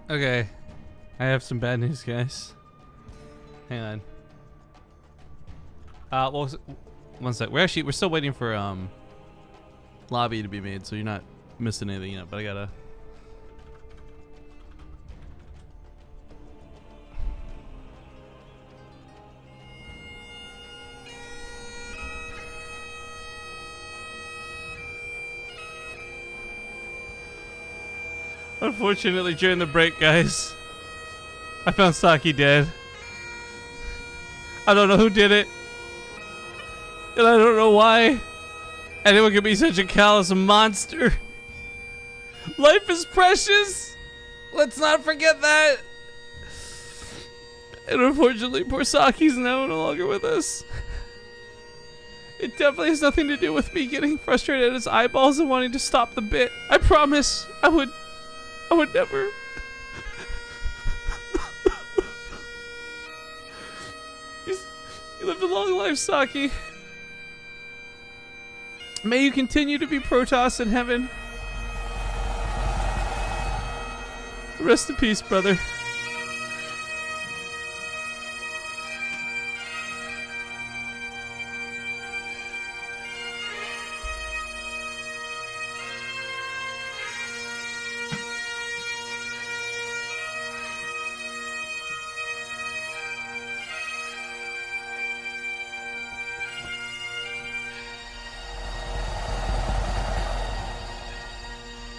Okay, I have some bad news, guys. Hang on. Well, one sec. We're still waiting for lobby to be made, so you're not missing anything yet. But I gotta. Unfortunately, during the break, guys, I found Saki dead. I don't know who did it, and I don't know why anyone could be such a callous monster. Life is precious. Let's not forget that. And unfortunately, poor Saki's now no longer with us. It definitely has nothing to do with me getting frustrated at his eyeballs and wanting to stop the bit. I promise I would never. You lived a long life, Saki. May you continue to be Protoss in heaven. Rest in peace, brother.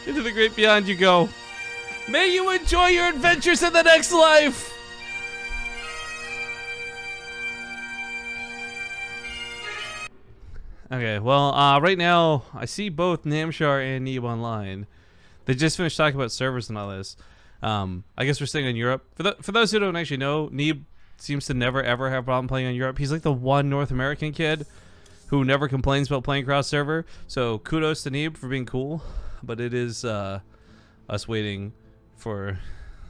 Into the great beyond you go. May you enjoy your adventures in the next life. Okay, well, right now I see both Namshar and Neeb online. They just finished talking about servers and all this. I guess we're staying in Europe. For those who don't actually know, Neeb seems to never ever have a problem playing on Europe. He's like the one North American kid who never complains about playing cross server. So kudos to Neeb for being cool. But it is us waiting for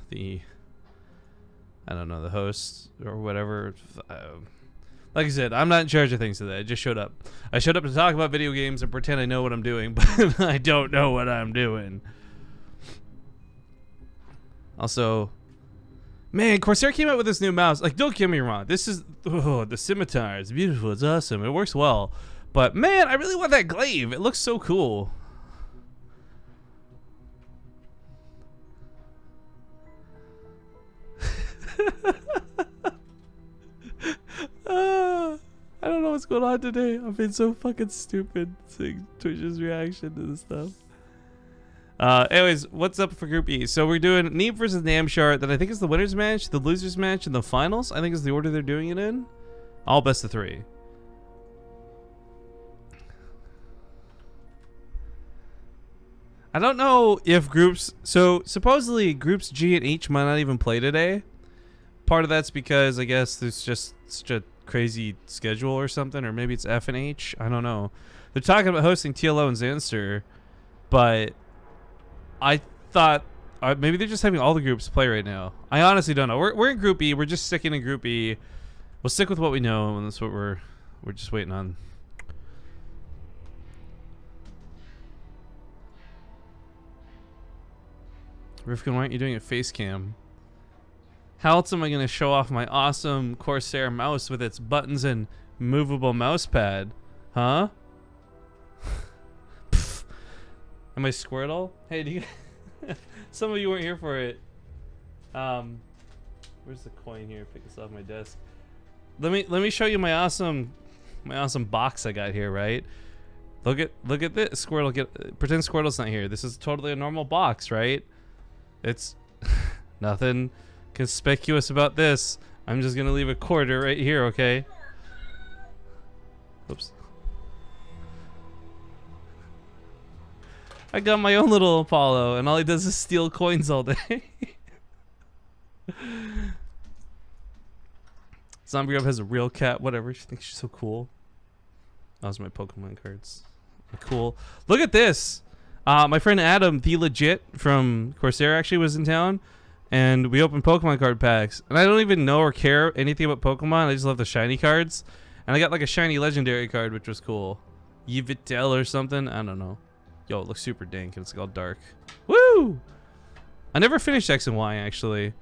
the, I don't know, the host or whatever. Like I said, I'm not in charge of things today. I just showed up. I showed up to talk about video games and pretend I know what I'm doing, but I don't know what I'm doing. Also, man, Corsair came out with this new mouse. Like, don't get me wrong. This is, the scimitar. It's beautiful. It's awesome. It works well. But, man, I really want that glaive. It looks so cool. I don't know what's going on today. I've been so fucking stupid seeing Twitch's reaction to this stuff. Anyways, what's up for Group E? So we're doing Neeb versus Namshar. That I think is the winners match, the losers match, and the finals. I think is the order they're doing it in. All best of 3. I don't know if groups. So supposedly groups G and H might not even play today. Part of that's because I guess there's just such a crazy schedule or something, or maybe it's F and H. I don't know. They're talking about hosting TLO and Xanster, but I thought maybe they're just having all the groups play right now. I honestly don't know. We're in Group E. We're just sticking in Group E. We'll stick with what we know, and that's what we're just waiting on. Rifkin, why aren't you doing a face cam? How else am I going to show off my awesome Corsair mouse with its buttons and movable mouse pad? Huh? Am I Squirtle? Hey, do you some of you weren't here for it. Where's the coin here? Pick this off my desk. Let me show you my awesome box I got here, right? Look at this. Squirtle, pretend Squirtle's not here. This is totally a normal box, right? It's nothing conspicuous about this. I'm just gonna leave a quarter right here, okay? Oops. I got my own little Apollo, and all he does is steal coins all day. Zombie Grub has a real cat. Whatever. She thinks she's so cool. Those are my Pokemon cards. Cool. Look at this. My friend Adam, the legit from Corsair, actually was in town, and we opened Pokemon card packs. And I don't even know or care anything about Pokemon. I just love the shiny cards. And I got like a shiny legendary card, which was cool. Yveltal or something. I don't know. Yo, it looks super dank and it's all dark. Woo! I never finished X and Y, actually.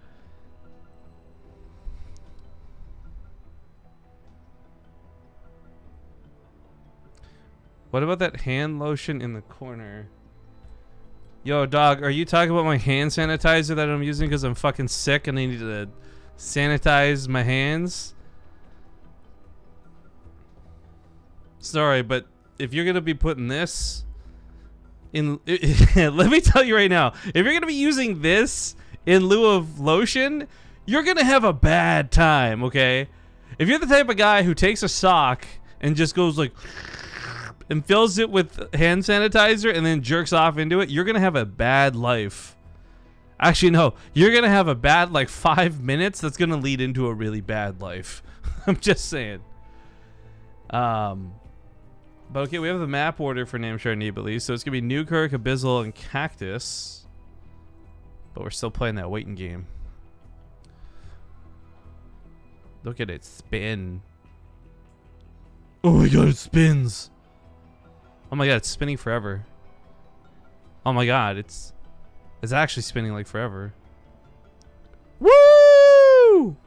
What about that hand lotion in the corner? Yo, dog, are you talking about my hand sanitizer that I'm using because I'm fucking sick and I need to sanitize my hands? Sorry, but if you're going to be putting this in... let me tell you right now. If you're going to be using this in lieu of lotion, you're going to have a bad time, okay? If you're the type of guy who takes a sock and just goes like... and fills it with hand sanitizer and then jerks off into it, you're gonna have a bad life. Actually, no, you're gonna have a bad like 5 minutes that's gonna lead into a really bad life. I'm just saying. But okay, we have the map order for Namshar and Neeb at least, so it's gonna be Newkirk, Abyssal, and Cactus. But we're still playing that waiting game. Look at it spin. Oh my god, it spins. Oh my god, it's spinning forever. Oh my god, it's actually spinning like forever. Woo!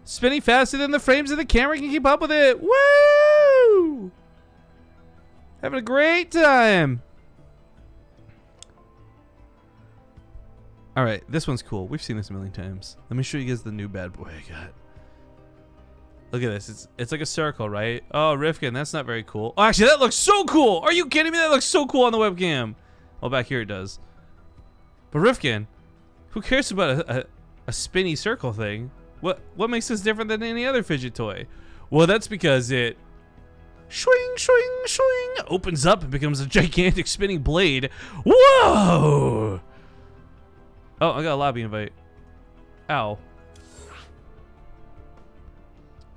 Spinning faster than the frames of the camera can keep up with it. Woo! Having a great time. Alright, this one's cool. We've seen this a million times. Let me show you guys the new bad boy I got. Look at this. It's like a circle, right? Oh, Rifkin, that's not very cool. Oh, actually, that looks so cool. Are you kidding me? That looks so cool on the webcam. Well, back here it does. But Rifkin, who cares about a spinny circle thing? What makes this different than any other fidget toy? Well, that's because it swing, swing, swing, opens up and becomes a gigantic spinning blade. Whoa! Oh, I got a lobby invite. Ow.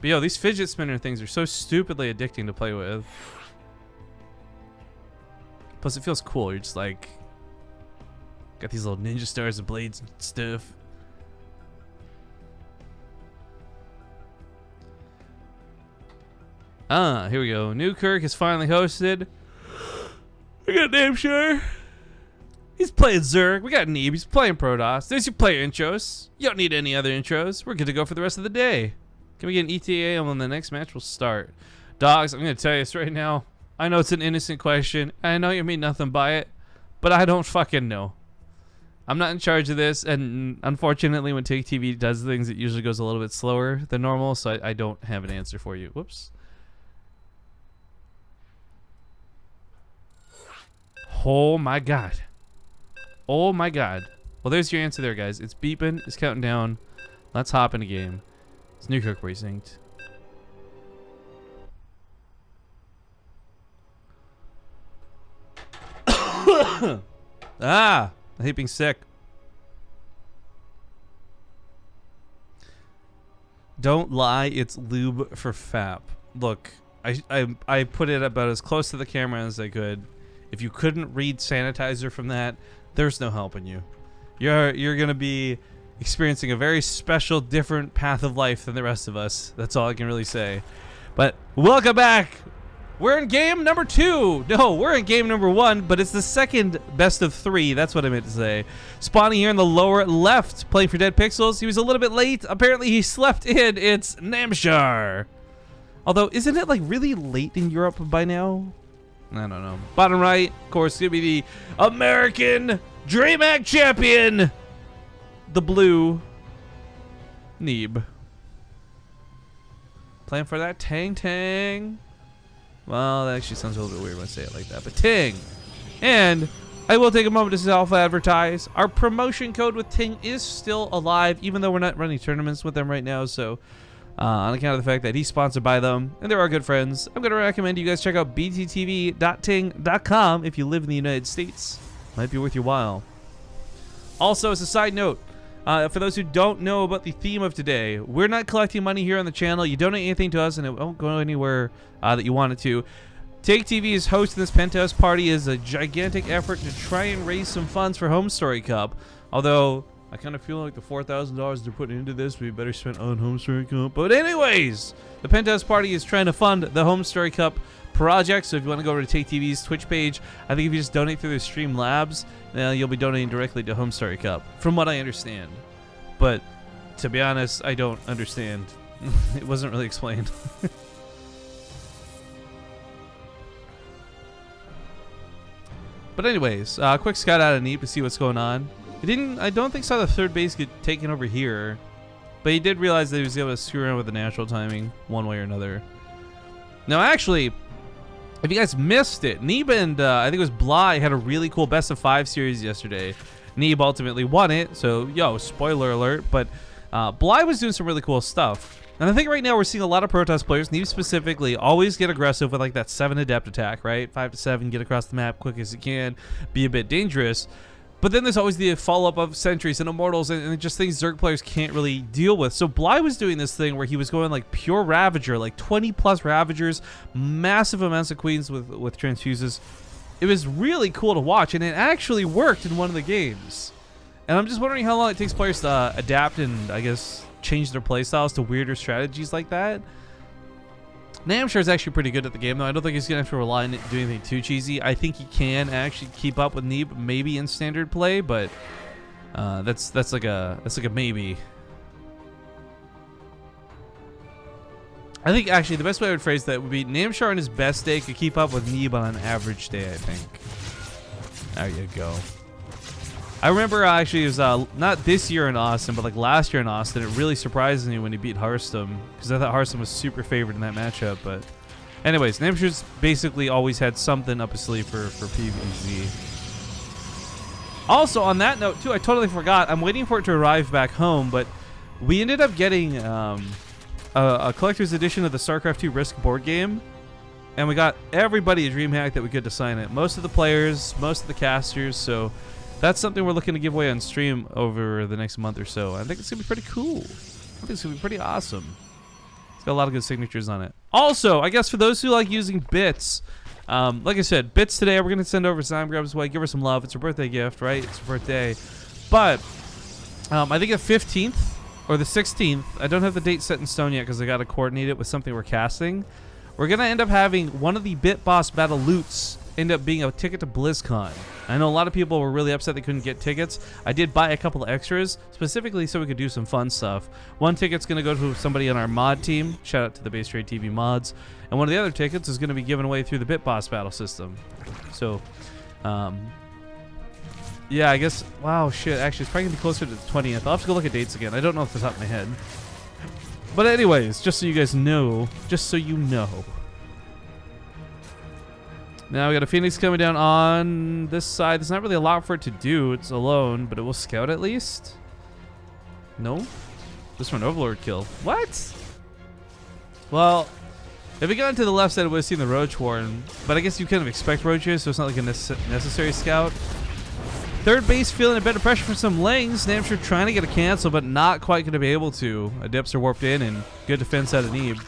But yo, these fidget spinner things are so stupidly addicting to play with. Plus, it feels cool. You're just like... got these little ninja stars and blades and stuff. Here we go. Newkirk is finally hosted. We got Namshar. He's playing Zerg. We got Neeb. He's playing Protoss. There's your player intros. You don't need any other intros. We're good to go for the rest of the day. Can we get an ETA and when the next match will start? Dogs, I'm going to tell you this right now. I know it's an innocent question. I know you mean nothing by it, but I don't fucking know. I'm not in charge of this, and unfortunately when TaKeTV does things, it usually goes a little bit slower than normal, so I don't have an answer for you. Whoops. Oh my god. Oh my god. Well, there's your answer there, guys. It's beeping. It's counting down. Let's hop in a game. It's Newkirk Precinct. I hate being sick. Don't lie, it's lube for FAP. Look, I put it about as close to the camera as I could. If you couldn't read sanitizer from that, there's no helping you. You're gonna be experiencing a very special, different path of life than the rest of us. That's all I can really say. But welcome back. We're in game number 2. No, we're in game number 1, but it's the second best of 3. That's what I meant to say. Spawning here in the lower left, playing for Dead Pixels. He was a little bit late. Apparently he slept in. It's Namshar. Although, isn't it like really late in Europe by now? I don't know. Bottom right, of course, gonna be the American DreamHack champion, the blue Neeb. Playing for that Tang. Well, that actually sounds a little bit weird when I say it like that, but Ting. And I will take a moment to self-advertise. Our promotion code with Ting is still alive, even though we're not running tournaments with them right now. So, on account of the fact that he's sponsored by them, and they're our good friends, I'm going to recommend you guys check out bttv.ting.com if you live in the United States. Might be worth your while. Also, as a side note, for those who don't know about the theme of today, we're not collecting money here on the channel. You donate anything to us and it won't go anywhere that you want it to. TaKeTV is hosting this Penthouse party as a gigantic effort to try and raise some funds for Home Story Cup. Although, I kind of feel like the $4,000 they're putting into this would be better spent on Home Story Cup. But anyways, the Penthouse Party is trying to fund the Home Story Cup project. So if you want to go over to TaKeTV's Twitch page, I think if you just donate through the Streamlabs, you'll be donating directly to Home Story Cup, from what I understand. But to be honest, I don't understand. It wasn't really explained. But anyways, quick scout out of Neeb to see what's going on. I don't think saw the third base get taken over here, but he did realize that he was able to screw around with the natural timing one way or another. Now, actually, if you guys missed it, Neeb and I think it was Bly had a really cool best of 5 series yesterday. Neeb ultimately won it, so spoiler alert. But Bly was doing some really cool stuff. And I think right now we're seeing a lot of Protoss players, Neeb specifically, always get aggressive with like that 7 adept attack, right? 5 to 7, get across the map quick as you can, be a bit dangerous. But then there's always the follow-up of Sentries and Immortals and just things Zerg players can't really deal with. So Bly was doing this thing where he was going like pure Ravager, like 20+ Ravagers, massive amounts of Queens with Transfuses. It was really cool to watch, and it actually worked in one of the games. And I'm just wondering how long it takes players to adapt and, I guess, change their playstyles to weirder strategies like that. Namshar is actually pretty good at the game, though. I don't think he's going to have to rely on doing anything too cheesy. I think he can actually keep up with Neeb, maybe in standard play, but that's like a maybe. I think actually the best way I would phrase that would be Namshar on his best day could keep up with Neeb on an average day, I think. There you go. I remember actually it was not this year in Austin, but like last year in Austin. It really surprised me when he beat Hearthstone, because I thought Hearthstone was super favored in that matchup. But anyways, Namshar's basically always had something up his sleeve for PvZ. Also, on that note too, I totally forgot. I'm waiting for it to arrive back home, but we ended up getting a collector's edition of the StarCraft 2 Risk board game, and we got everybody a DreamHack that we could to sign it. Most of the players, most of the casters. So that's something we're looking to give away on stream over the next month or so. I think it's going to be pretty cool. I think it's going to be pretty awesome. It's got a lot of good signatures on it. Also, I guess for those who like using bits, like I said, bits today, we're going to send over Zymegrab's way. Give her some love. It's her birthday gift, right? It's her birthday. But I think the 15th or the 16th, I don't have the date set in stone yet because I got to coordinate it with something we're casting. We're going to end up having one of the Bit Boss Battle Loots end up being a ticket to BlizzCon. I know a lot of people were really upset they couldn't get tickets. I did buy a couple of extras, specifically so we could do some fun stuff. One ticket's going to go to somebody on our mod team. Shout out to the BaseTradeTV mods. And one of the other tickets is going to be given away through the Bit Boss battle system. So, yeah, I guess, wow, shit, actually, it's probably going to be closer to the 20th. I'll have to go look at dates again. I don't know off the top of my head. But anyways, just so you guys know, just so you know. Now we got a Phoenix coming down on this side. There's not really a lot for it to do. It's alone, but it will scout at least. No? This one Overlord kill. What? Well, if it got into the left side, it would have seen the Roach Warren. But I guess you kind of expect Roaches, so it's not like a necessary scout. Third base feeling a bit of pressure from some lanes. Namshar trying to get a cancel, but not quite going to be able to. Adepts are warped in, and good defense out of Neeb.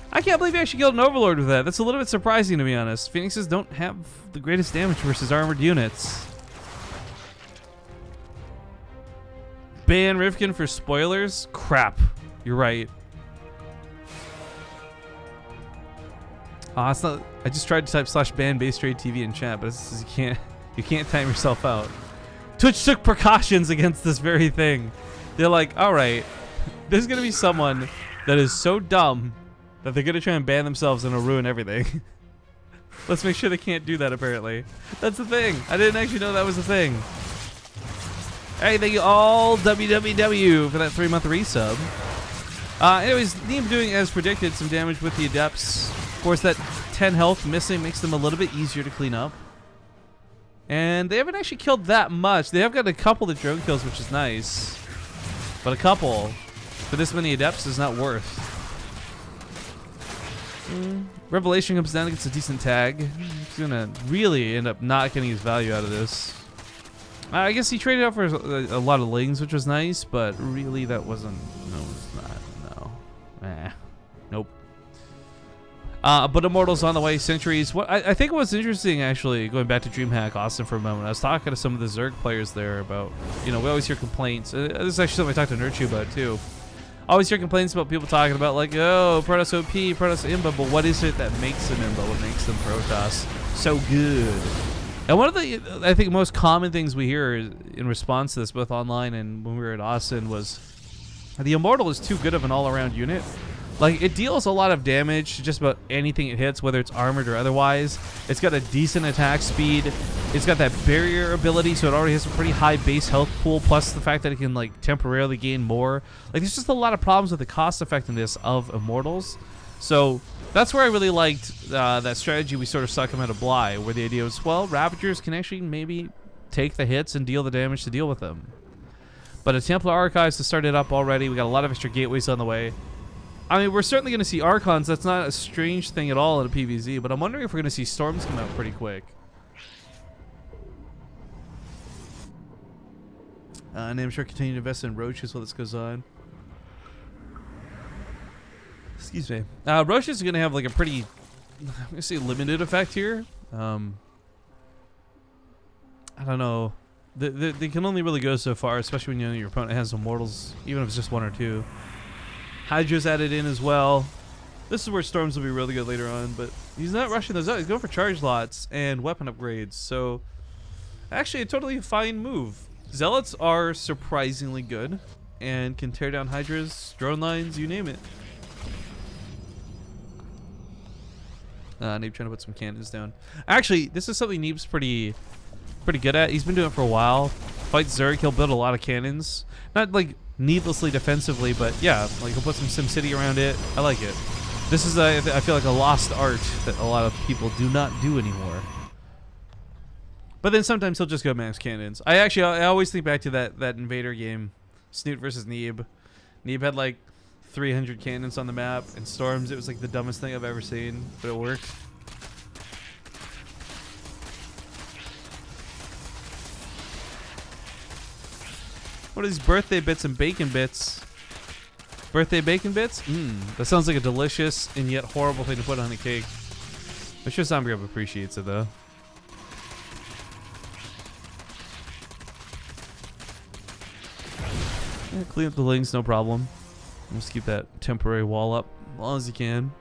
I can't believe he actually killed an Overlord with that. That's a little bit surprising, to be honest. Phoenixes don't have the greatest damage versus armored units. Ban Rifkin for spoilers? Crap. You're right. It's not. I just tried to type /ban BaseTradeTV in chat, but it says you can't time yourself out. Twitch took precautions against this very thing. They're like, all right, there's gonna be someone that is so dumb that they're gonna try and ban themselves and it'll ruin everything. Let's make sure they can't do that, apparently. That's the thing. I didn't actually know that was a thing. Hey, thank you all WWW for that 3-month resub. Anyways, Neeb doing as predicted, some damage with the Adepts. Of course, that 10 health missing makes them a little bit easier to clean up. And they haven't actually killed that much. They have got a couple of drone kills, which is nice. But a couple for this many Adepts is not worth. Revelation comes down, gets a decent tag. He's gonna really end up not getting his value out of this. I guess he traded out for a lot of lings, which was nice, but really that wasn't. No, it's not. No. Nope. But Immortals on the way, Sentries. What I think what's interesting, actually, going back to DreamHack Austin for a moment, I was talking to some of the Zerg players there about, we always hear complaints. This is actually something I talked to Nurtu about, too. I always hear complaints about people talking about, like, oh, Protoss OP, Protoss Imba, but what is it that makes them Imba? What makes them Protoss so good? And one of the, I think, most common things we hear in response to this, both online and when we were at Austin, was the Immortal is too good of an all-around unit. Like, it deals a lot of damage to just about anything it hits, whether it's armored or otherwise. It's got a decent attack speed. It's got that barrier ability, so it already has a pretty high base health pool, plus the fact that it can, like, temporarily gain more. Like, there's just a lot of problems with the cost effectiveness of Immortals. So that's where I really liked that strategy we sort of stuck him at a Bly, where the idea was, well, Ravagers can actually maybe take the hits and deal the damage to deal with them. But a Templar Archives to start it up already. We got a lot of extra gateways on the way. I mean, we're certainly going to see Archons. That's not a strange thing at all in a PvZ, but I'm wondering if we're going to see Storms come out pretty quick. Namshar continue to invest in Roaches while this goes on. Excuse me. Roaches is going to have like a pretty, I'm going to say, limited effect here. I don't know. They can only really go so far, especially when your opponent has Immortals, even if it's just one or two. Hydra's added in as well. This is where Storms will be really good later on, but he's not rushing those out. He's going for charge lots and weapon upgrades, so actually a totally fine move. Zealots are surprisingly good and can tear down Hydras, drone lines, you name it. Neeb trying to put some cannons down. Actually, this is something Neeb's pretty good at. He's been doing it for a while. Fight Zerg, he'll build a lot of cannons. Not like needlessly defensively, but yeah, like he'll put some SimCity around it. I like it. This is I feel like a lost art that a lot of people do not do anymore. But then sometimes he'll just go max cannons. I always think back to that Invader game, Snoot versus Neeb. Neeb had like 300 cannons on the map, and Storms, it was like the dumbest thing I've ever seen, but it worked. What are these birthday bits and bacon bits? Birthday bacon bits? That sounds like a delicious and yet horrible thing to put on a cake. I'm sure Zombie Up appreciates it though. Yeah, clean up the links, no problem. Just keep that temporary wall up as long as you can.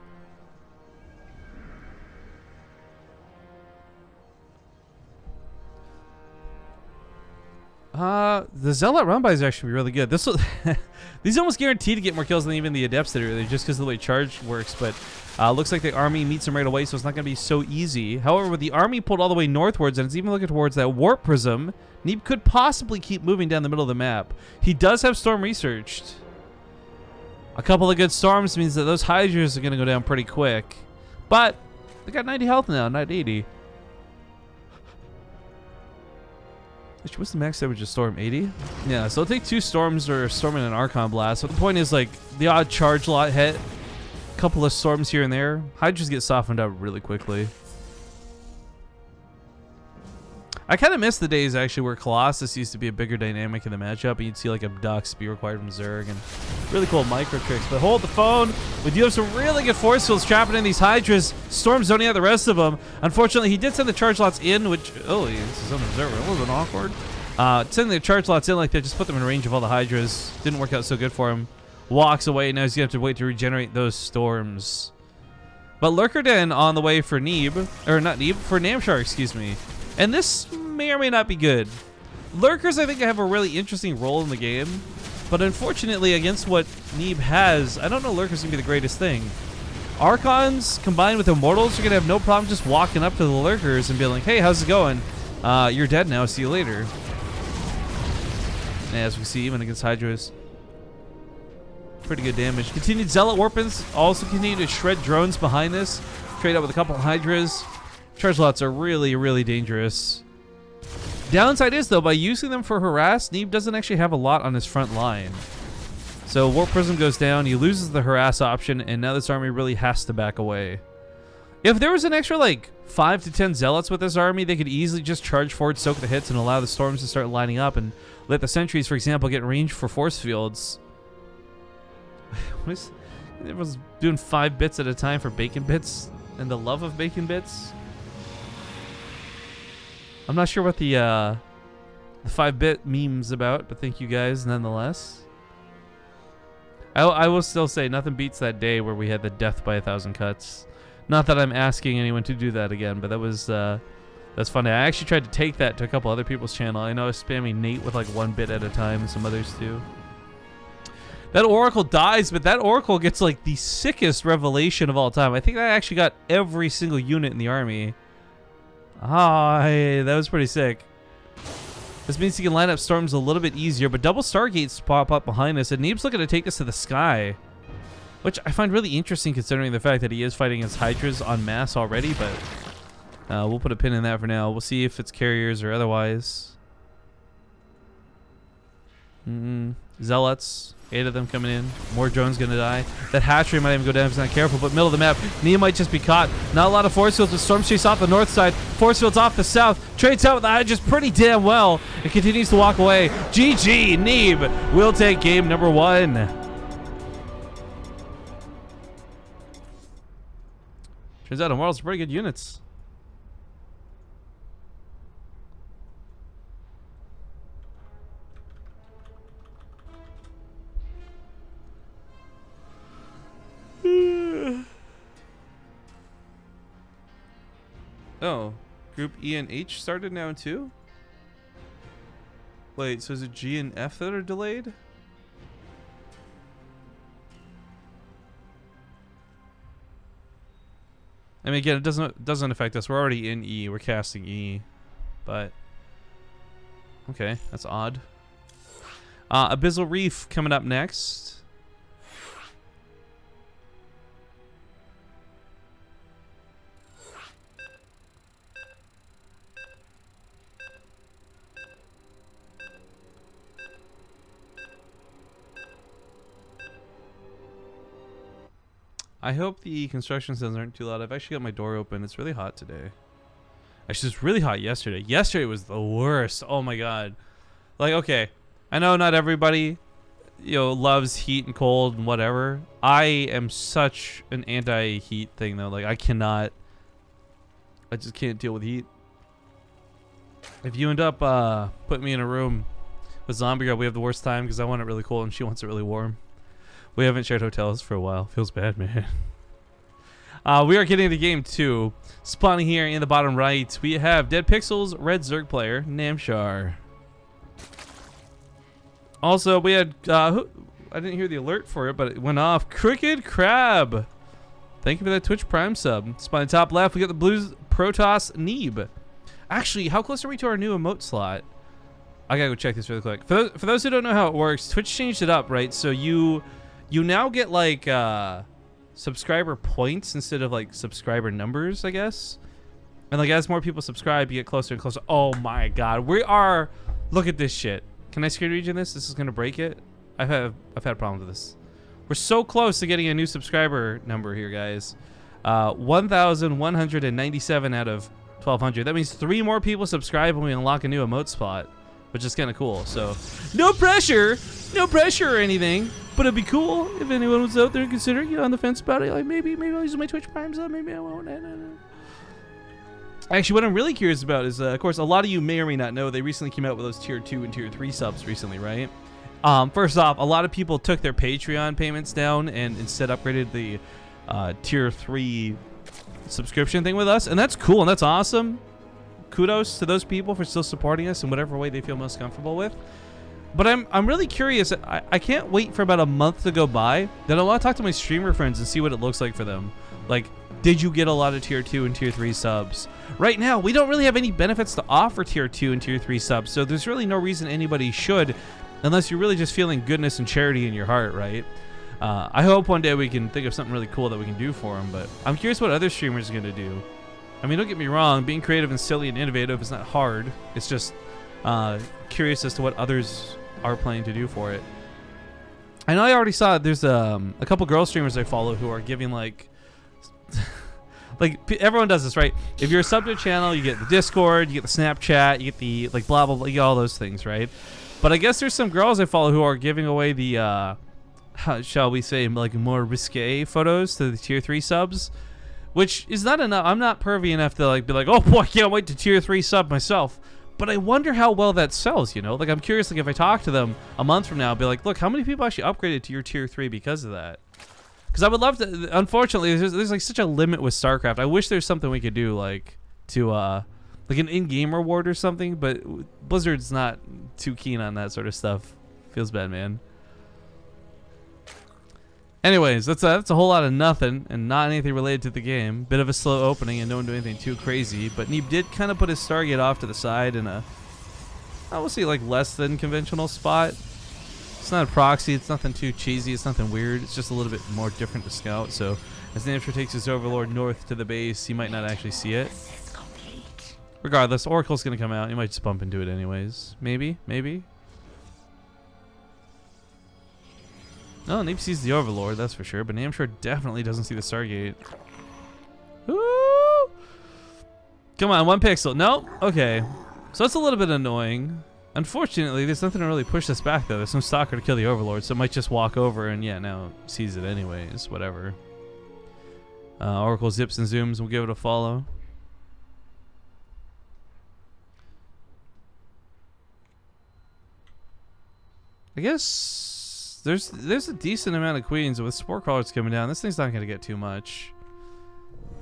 The Zealot run-by is actually really good. This will these almost guaranteed to get more kills than even the Adepts did earlier, just because of the way charge works. But looks like the army meets them right away, so it's not going to be so easy. However, with the army pulled all the way northwards, and it's even looking towards that Warp Prism, Neeb could possibly keep moving down the middle of the map. He does have Storm researched. A couple of good Storms means that those Hydras are going to go down pretty quick. But they got 90 health now, not 80. What's the max damage of Storm? 80? Yeah, so it'll take 2 Storms or Storm and an Archon Blast. But the point is, like, the odd charge lot hit, a couple of Storms here and there. Hydras get softened up really quickly. I kind of miss the days, actually, where Colossus used to be a bigger dynamic in the matchup, and you'd see, like, Abducts be required from Zerg, and really cool micro tricks. But hold the phone. We do have some really good force fields trapping in these Hydras. Storm's zoning out the rest of them. Unfortunately, he did send the charge lots in, which, oh, this is on the observer. A little bit awkward. Sending the charge lots in like that just put them in range of all the Hydras. Didn't work out so good for him. Walks away. Now he's going to have to wait to regenerate those Storms. But Lurker Den on the way for Neeb, or not Neeb, for Namshar, excuse me. And this may or may not be good. Lurkers, I think, have a really interesting role in the game. But unfortunately, against what Neeb has, I don't know Lurkers can be the greatest thing. Archons combined with Immortals are going to have no problem just walking up to the Lurkers and being like, hey, how's it going? You're dead now. See you later. And as we see, even against Hydras, pretty good damage. Continued Zealot Warpins. Also continue to shred drones behind this. Trade up with a couple of Hydras. Charge lots are really, really dangerous. Downside is, though, by using them for harass, Neeb doesn't actually have a lot on his front line. So Warp Prism goes down, he loses the harass option, and now this army really has to back away. If there was an extra, like, 5 to 10 Zealots with this army, they could easily just charge forward, soak the hits, and allow the Storms to start lining up, and let the Sentries, for example, get range for force fields. Everyone's doing 5 bits at a time for bacon bits. and the love of bacon bits. I'm not sure what the 5-bit meme's about, but thank you guys nonetheless. I will still say nothing beats that day where we had the death by 1,000 cuts. Not that I'm asking anyone to do that again, but that was that's funny. I actually tried to take that to a couple other people's channel. I know I was spamming Nate with like 1 bit at a time, and some others too. That Oracle dies, but that Oracle gets like the sickest revelation of all time. I think that actually got every single unit in the army. Ah, hey, that was pretty sick. This means he can line up storms a little bit easier, but double Stargates pop up behind us, and Neeb's looking to take us to the sky, which I find really interesting considering the fact that he is fighting his Hydras en masse already, but we'll put a pin in that for now. We'll see if it's carriers or otherwise. Zealots. 8 of them coming in. More drones gonna die. That hatchery might even go down if he's not careful, but middle of the map, Neeb might just be caught. Not a lot of force fields with storm chase off the north side. Force fields off the south. Trades out with the Hydras pretty damn well. It continues to walk away. GG, Neeb will take game number 1. Turns out Immortals are pretty good units. Oh, Group E and H started now too? Wait, so is it G and F that are delayed? I mean, again, it doesn't affect us. We're already in E. We're casting E, but okay, that's odd. Abyssal Reef coming up next. I hope the construction sounds aren't too loud. I've actually got my door open. It's really hot today. Actually, it's really hot yesterday. Yesterday was the worst. Oh my god. Like, okay, I know not everybody, loves heat and cold and whatever. I am such an anti-heat thing though. Like, I just can't deal with heat. If you end up putting me in a room with Zombie Girl, we have the worst time because I want it really cold and she wants it really warm. We haven't shared hotels for a while. Feels bad, man. We are getting to game 2. Spawning here in the bottom right, we have Dead Pixels, Red Zerg player, Namshar. Also, we had, I didn't hear the alert for it, but it went off. Crooked Crab. Thank you for that Twitch Prime sub. Spawning top left, we got the Blues Protoss Neeb. Actually, how close are we to our new emote slot? I gotta go check this really quick. For those who don't know how it works, Twitch changed it up, right? So you now get like subscriber points instead of like subscriber numbers, I guess. And like as more people subscribe, you get closer and closer. Oh my god, we are! Look at this shit. Can I screen region this? This is gonna break it. I've had a problem with this. We're so close to getting a new subscriber number here, guys. 1,197 out of 1,200. That means 3 more people subscribe when we unlock a new emote spot, which is kind of cool. So no pressure or anything. But it'd be cool if anyone was out there considering, on the fence about it. Like, maybe I'll use my Twitch Prime sub, maybe I won't. Actually, what I'm really curious about is, of course, a lot of you may or may not know, they recently came out with those tier 2 and tier 3 subs recently, right? First off, a lot of people took their Patreon payments down and instead upgraded the tier 3 subscription thing with us. And that's cool and that's awesome. Kudos to those people for still supporting us in whatever way they feel most comfortable with. But I'm really curious. I can't wait for about a month to go by. Then I want to talk to my streamer friends and see what it looks like for them. Like, did you get a lot of tier 2 and tier 3 subs? Right now, we don't really have any benefits to offer tier 2 and tier 3 subs, so there's really no reason anybody should, unless you're really just feeling goodness and charity in your heart, right? I hope one day we can think of something really cool that we can do for them, but I'm curious what other streamers are going to do. I mean, don't get me wrong, being creative and silly and innovative is not hard. It's just curious as to what others are planning to do for it. I know I already saw there's a couple girl streamers I follow who are giving like everyone does this, right? If you're a sub to a channel, you get the Discord, you get the Snapchat, you get the like blah blah blah, you get all those things, right? But I guess there's some girls I follow who are giving away the shall we say, like more risque photos to the tier 3 subs, which is not enough. I'm not pervy enough to like be like, oh boy, I can't wait to tier 3 sub myself. But I wonder how well that sells, you know? Like, I'm curious, like, if I talk to them a month from now, I'll be like, look, how many people actually upgraded to your tier 3 because of that? Because I would love to, unfortunately, there's like such a limit with StarCraft. I wish there's something we could do, like, to, like an in-game reward or something, but Blizzard's not too keen on that sort of stuff. Feels bad, man. Anyways, that's a whole lot of nothing and not anything related to the game. Bit of a slow opening and no one doing anything too crazy. But Neeb did kind of put his Stargate off to the side in a, I will say, like less than conventional spot. It's not a proxy. It's nothing too cheesy. It's nothing weird. It's just a little bit more different to scout. So as Namshar takes his Overlord north to the base, he might not actually see it. Regardless, Oracle's going to come out. You might just bump into it anyways. Maybe, maybe. No, Neeb sees the Overlord, that's for sure. But Namshar definitely doesn't see the Stargate. Ooh! Come on, 1 pixel. No? Okay. So that's a little bit annoying. Unfortunately, there's nothing to really push this back, though. There's no stalker to kill the Overlord, so it might just walk over and, yeah, now sees it anyways. Whatever. Oracle zips and zooms. We'll give it a follow. I guess there's a decent amount of queens with spore crawlers coming down. This thing's not going to get too much.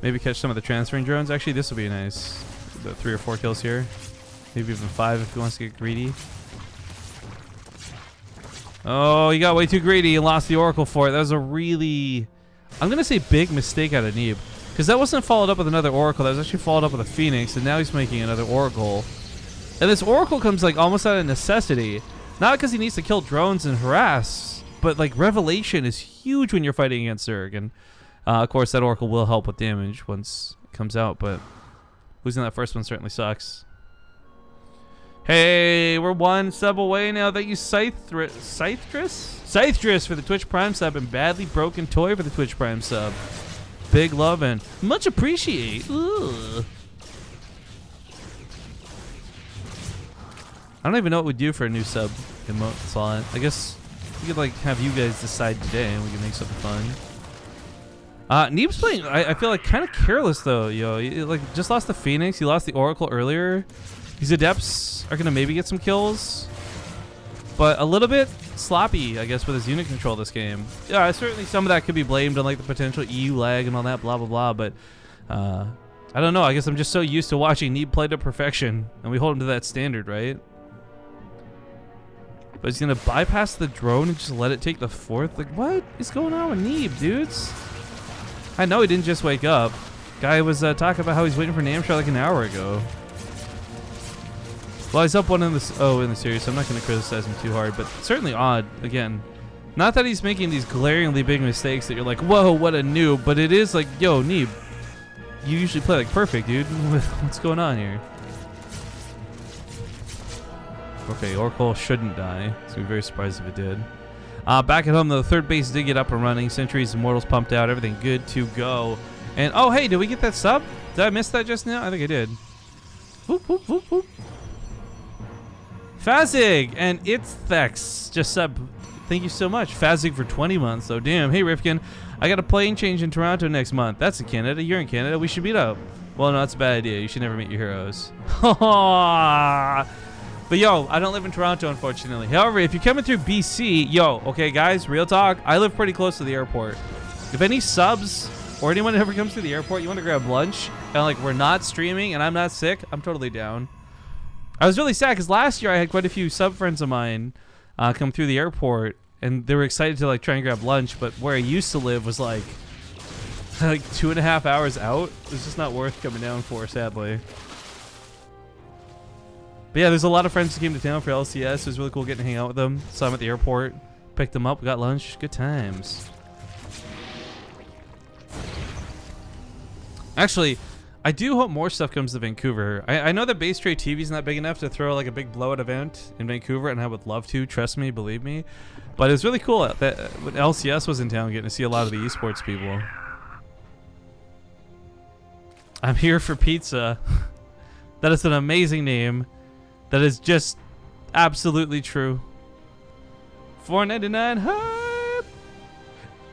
Maybe catch some of the transferring drones. Actually, this will be nice. The 3 or 4 kills here. Maybe even 5 if he wants to get greedy. Oh, he got way too greedy and lost the Oracle for it. That was a really, I'm going to say, big mistake out of Neeb. Because that wasn't followed up with another Oracle. That was actually followed up with a Phoenix. And now he's making another Oracle. And this Oracle comes like almost out of necessity. Not because he needs to kill drones and harass, but like Revelation is huge when you're fighting against Zerg. And of course that Oracle will help with damage once it comes out, but losing that first one certainly sucks. Hey, we're 1 sub away now. Thank you, Scythress for the Twitch Prime sub and Badly Broken Toy for the Twitch Prime sub. Big love and much appreciate. Ugh. I don't even know what we'd do for a new sub emote slot. I guess we could like have you guys decide today and we can make something fun. Neeb's playing, I feel like kind of careless though, yo. He, like just lost the Phoenix, he lost the Oracle earlier. These Adepts are gonna maybe get some kills, but a little bit sloppy, I guess, with his unit control this game. Yeah, certainly some of that could be blamed on like the potential EU lag and all that, blah blah blah. But I don't know. I guess I'm just so used to watching Neeb play to perfection, and we hold him to that standard, right? But he's gonna bypass the drone and just let it take the 4th. Like, what is going on with Neeb, dudes? I know he didn't just wake up. Guy was talking about how he's waiting for Namshar like an hour ago. Well, he's up 1 in the in the series, so I'm not gonna criticize him too hard. But certainly odd. Again, not that he's making these glaringly big mistakes that you're like, whoa, what a noob. But it is like, yo, Neeb, you usually play like perfect, dude. What's going on here? Okay, Oracle shouldn't die, so we're very surprised if it did. Back at home, though, the 3rd base did get up and running. Sentries, Immortals pumped out, everything good to go. And, oh, hey, did we get that sub? Did I miss that just now? I think I did. Whoop, whoop, whoop, whoop. Fazig and It's Thex just sub. Thank you so much. Fazig for 20 months, though. Damn. Hey, Rifkin, I got a plane change in Toronto next month. That's in Canada. You're in Canada. We should meet up. Well, no, that's a bad idea. You should never meet your heroes. But yo, I don't live in Toronto, unfortunately. However, if you're coming through BC, yo, okay, guys, real talk. I live pretty close to the airport. If any subs or anyone ever comes to the airport, you want to grab lunch, and like we're not streaming and I'm not sick, I'm totally down. I was really sad because last year I had quite a few sub friends of mine come through the airport, and they were excited to like try and grab lunch. But where I used to live was like 2.5 hours out. It was just not worth coming down for, sadly. But yeah, there's a lot of friends who came to town for LCS. It was really cool getting to hang out with them. Saw them at the airport, picked them up, got lunch. Good times. Actually, I do hope more stuff comes to Vancouver. I know that BaseTradeTV is not big enough to throw like a big blowout event in Vancouver, and I would love to. Trust me, believe me. But it was really cool that when LCS was in town, getting to see a lot of the esports people. I'm here for pizza. That is an amazing name. That is just absolutely true. $4.99 hype.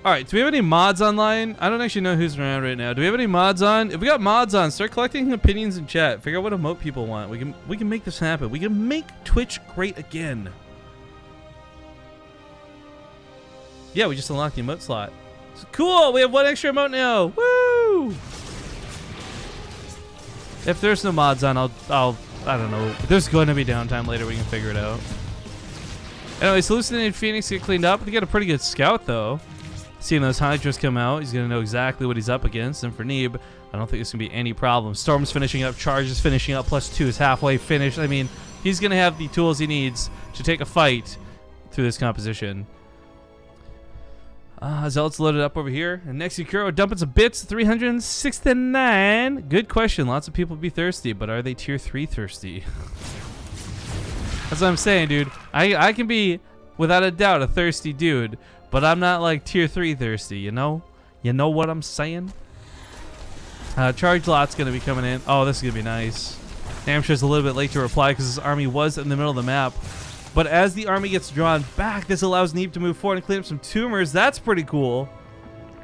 All right, do we have any mods online? I don't actually know who's around right now. Do we have any mods on? If we got mods on, start collecting opinions in chat. Figure out what emote people want. We can make this happen. We can make Twitch great again. Yeah, we just unlocked the emote slot. So cool, we have one extra emote now. Woo! If there's no mods on, I don't know. If there's going to be downtime later, we can figure it out. Anyways, Hallucinated Phoenix get cleaned up. They got a pretty good scout though. Seeing those Hydras come out, he's going to know exactly what he's up against. And for Neeb, I don't think there's going to be any problem. Storm's finishing up, Charge is finishing up, +2 is halfway finished. I mean, he's going to have the tools he needs to take a fight through this composition. Zealot's loaded up over here. And next Yakuro dumping some bits, 369. Good question. Lots of people be thirsty, but are they tier 3 thirsty? That's what I'm saying, dude. I can be, without a doubt, a thirsty dude. But I'm not like tier 3 thirsty, you know? You know what I'm saying? Charge lot's going to be coming in. Oh, this is going to be nice. Namshar's a little bit late to reply because his army was in the middle of the map. But as the army gets drawn back, this allows Neeb to move forward and clean up some tumors. That's pretty cool.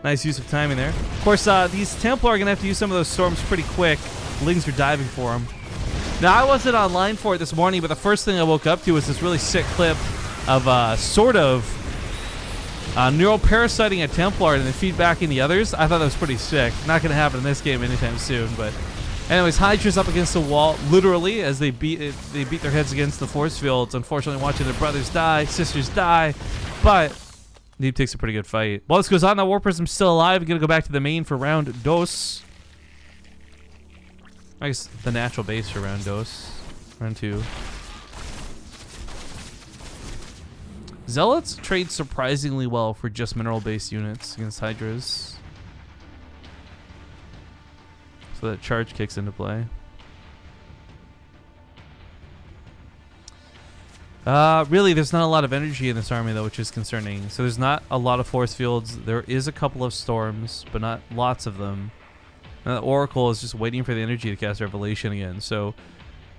Nice use of timing there. Of course, these Templar are going to have to use some of those storms pretty quick. Lings are diving for them. Now, I wasn't online for it this morning, but the first thing I woke up to was this really sick clip of sort of neural parasiting a Templar and then feedbacking the others. I thought that was pretty sick. Not going to happen in this game anytime soon, but anyways, Hydra's up against the wall, literally, as they beat their heads against the force fields. Unfortunately, watching their brothers die, sisters die, but Neeb takes a pretty good fight. While this goes on, that War Prism's still alive. We're going to go back to the main for round dos. I guess the natural base for round dos. Round 2. Zealots trade surprisingly well for just mineral-based units against Hydras. So that charge kicks into play. Really, there's not a lot of energy in this army, though, which is concerning. So there's not a lot of force fields. There is a couple of storms, but not lots of them. And the Oracle is just waiting for the energy to cast Revelation again. So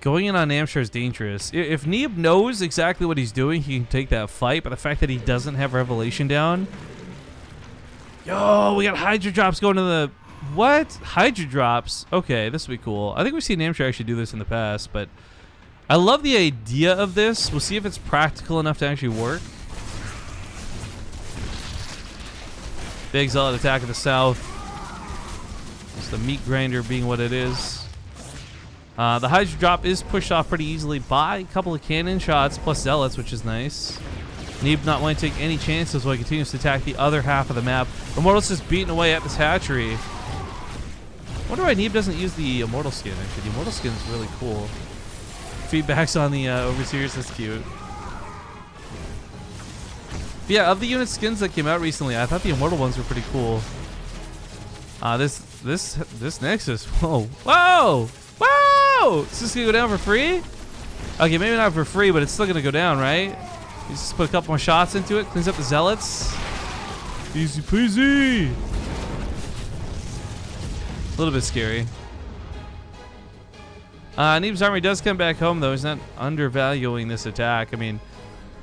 going in on Namshar is dangerous. If Neeb knows exactly what he's doing, he can take that fight. But the fact that he doesn't have Revelation down... Yo, we got Hydra drops going to the... What? Hydra drops? Okay, this will be cool. I think we've seen Namshar actually do this in the past, but I love the idea of this. We'll see if it's practical enough to actually work. Big Zealot attack in the south. Just the meat grinder being what it is. The Hydra drop is pushed off pretty easily by a couple of cannon shots plus Zealots, which is nice. Neeb not wanting to take any chances while he continues to attack the other half of the map. Immortal's just beating away at this hatchery. I wonder why Neeb doesn't use the Immortal skin, actually. The Immortal skin is really cool. Feedbacks on the Overseers, that's cute. But yeah, of the unit skins that came out recently, I thought the Immortal ones were pretty cool. This Nexus, whoa, whoa, whoa! Is this gonna go down for free? Okay, maybe not for free, but it's still gonna go down, right? You just put a couple more shots into it, cleans up the Zealots. Easy peasy. A little bit scary. Neeb's army does come back home, though. He's not undervaluing this attack. I mean,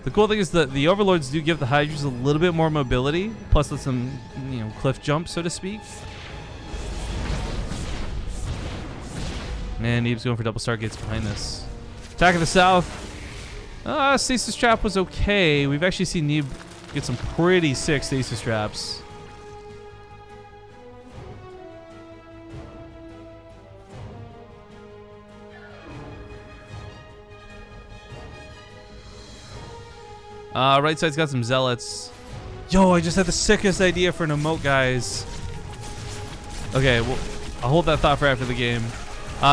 the cool thing is that the Overlords do give the Hydras a little bit more mobility, plus let some, you know, cliff jump, so to speak. And Neeb's going for double Stargates behind this. Attack of the south. Stasis trap was okay. We've actually seen Neeb get some pretty sick stasis traps. Right side's got some Zealots. Yo, I just had the sickest idea for an emote, guys. Okay, well, I'll hold that thought for after the game.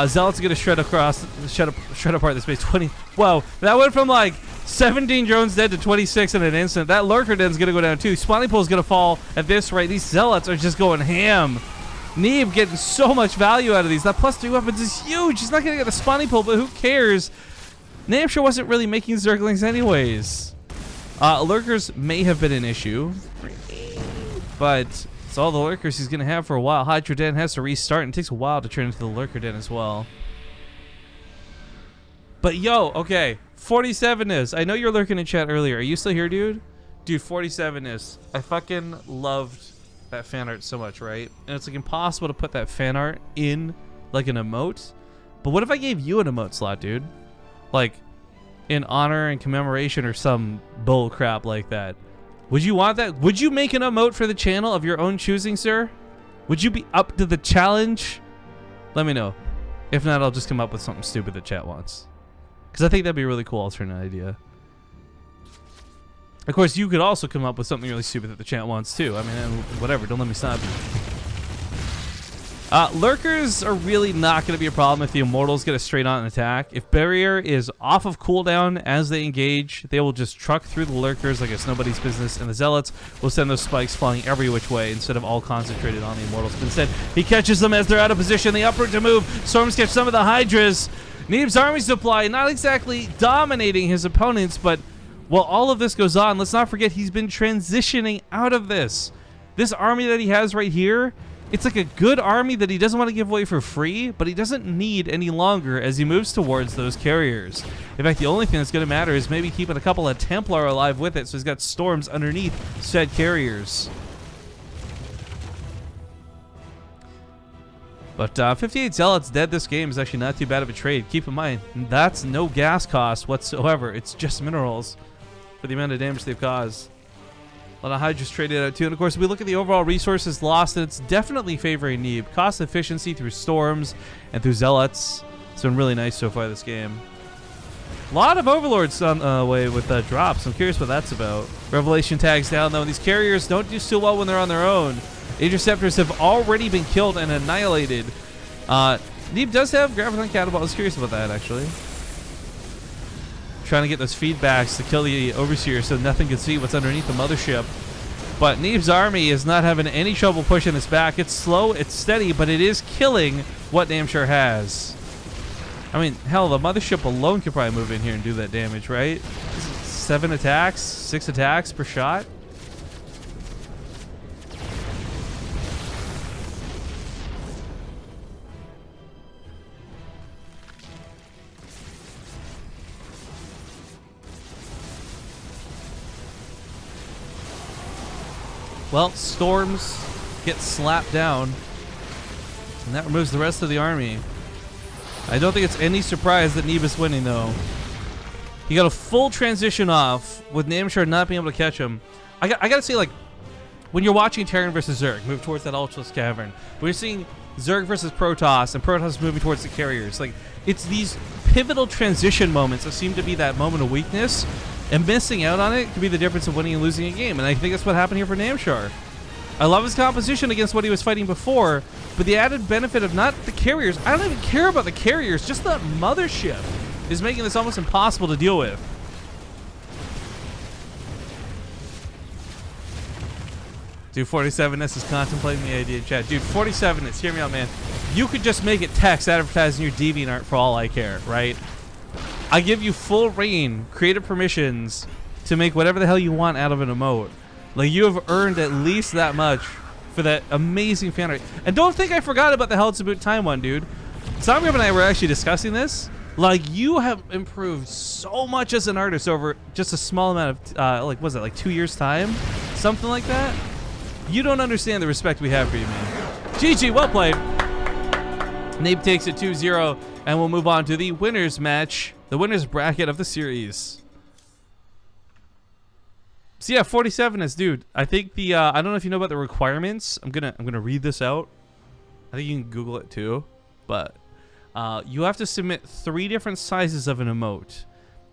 Zealots are gonna shred apart this base. 20. Whoa, that went from like 17 drones dead to 26 in an instant. That lurker den's gonna go down too. Spawning pool's gonna fall at this rate. These Zealots are just going ham. Neeb getting so much value out of these. That +3 weapons is huge. He's not gonna get the spawning pool, but who cares? Namshar wasn't really making Zerglings anyways. Lurkers may have been an issue, but it's all the lurkers he's gonna have for a while. Hydra Den has to restart, and it takes a while to turn into the lurker den as well. But yo, okay, 47 is. I know you're lurking in chat earlier. Are you still here, dude? Dude, 47 is... I fucking loved that fan art so much, right? And it's like impossible to put that fan art in like an emote. But what if I gave you an emote slot, dude? Like in honor and commemoration or some bull crap like that. Would you want that? Would you make an emote for the channel of your own choosing, sir? Would you be up to the challenge? Let me know. If not, I'll just come up with something stupid that chat wants. Because I think that'd be a really cool alternate idea. Of course, you could also come up with something really stupid that the chat wants too. I mean, whatever. Don't let me stop you. Lurkers are really not going to be a problem if the Immortals get a straight-on attack. If Barrier is off of cooldown as they engage, they will just truck through the Lurkers like it's nobody's business, and the Zealots will send those spikes flying every which way instead of all concentrated on the Immortals. But instead, he catches them as they're out of position. They uproot to move. Storms catch some of the Hydras. Neeb's army supply not exactly dominating his opponents, but while all of this goes on, let's not forget he's been transitioning out of this. This army that he has right here, it's like a good army that he doesn't want to give away for free, but he doesn't need any longer as he moves towards those carriers. In fact, the only thing that's going to matter is maybe keeping a couple of Templar alive with it, so he's got storms underneath said carriers. But 58 Zealots dead this game is actually not too bad of a trade. Keep in mind, that's no gas cost whatsoever. It's just minerals for the amount of damage they've caused. A lot of Hydras traded out too. And of course, we look at the overall resources lost, and it's definitely favoring Neeb. Cost efficiency through Storms and through Zealots. It's been really nice so far this game. A lot of Overlords on the way with drops. I'm curious what that's about. Revelation tags down though. These carriers don't do so well when they're on their own. Interceptors have already been killed and annihilated. Neeb does have Graviton Catapult. I was curious about that actually. Trying to get those feedbacks to kill the Overseer so nothing can see what's underneath the mothership. But Neeb's army is not having any trouble pushing this back. It's slow, it's steady, but it is killing what Namshar has. I mean, hell, the mothership alone could probably move in here and do that damage, right? 7 attacks, 6 attacks per shot. Well, Storms get slapped down, and that removes the rest of the army. I don't think it's any surprise that Neeb is winning, though. He got a full transition off with Namshar not being able to catch him. I gotta say, like, when you're watching Terran versus Zerg move towards that Ultra's Cavern, when you're seeing Zerg versus Protoss, and Protoss moving towards the carriers, like, it's these pivotal transition moments that seem to be that moment of weakness. And missing out on it could be the difference of winning and losing a game. And I think that's what happened here for Namshar. I love his composition against what he was fighting before, but the added benefit of not the carriers, I don't even care about the carriers, just the mothership is making this almost impossible to deal with. Dude, 47S is contemplating the idea in chat. Dude, 47S, hear me out, man. You could just make it text advertising your DeviantArt for all I care, right? I give you full reign, creative permissions to make whatever the hell you want out of an emote. Like, you have earned at least that much for that amazing fan art. And don't think I forgot about the Hell It's About Time one, dude. Zombie and I were actually discussing this. Like, you have improved so much as an artist over just a small amount of, like, was it like 2 years' time? Something like that? You don't understand the respect we have for you, man. GG, well played. Neeb takes it 2-0, and we'll move on to the winners match. The winner's bracket of the series. So yeah, 47 is, dude. I think the I don't know if you know about the requirements. I'm gonna read this out. I think you can Google it too, but you have to submit 3 different sizes of an emote: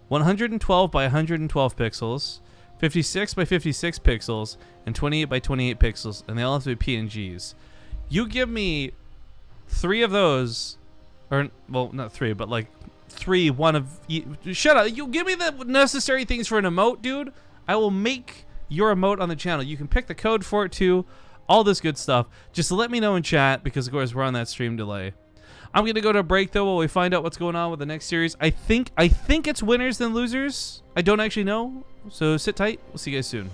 112 by 112 pixels, 56 by 56 pixels, and 28 by 28 pixels, and they all have to be PNGs. You give me 3 of those, or well, not 3, but like 3, one of shut up. You give me the necessary things for an emote, dude. I will make your emote on the channel. You can pick the code for it too. All this good stuff. Just let me know in chat because of course we're on that stream delay. I'm gonna go to a break though while we find out what's going on with the next series. I think it's winners then losers. I don't actually know. So sit tight. We'll see you guys soon.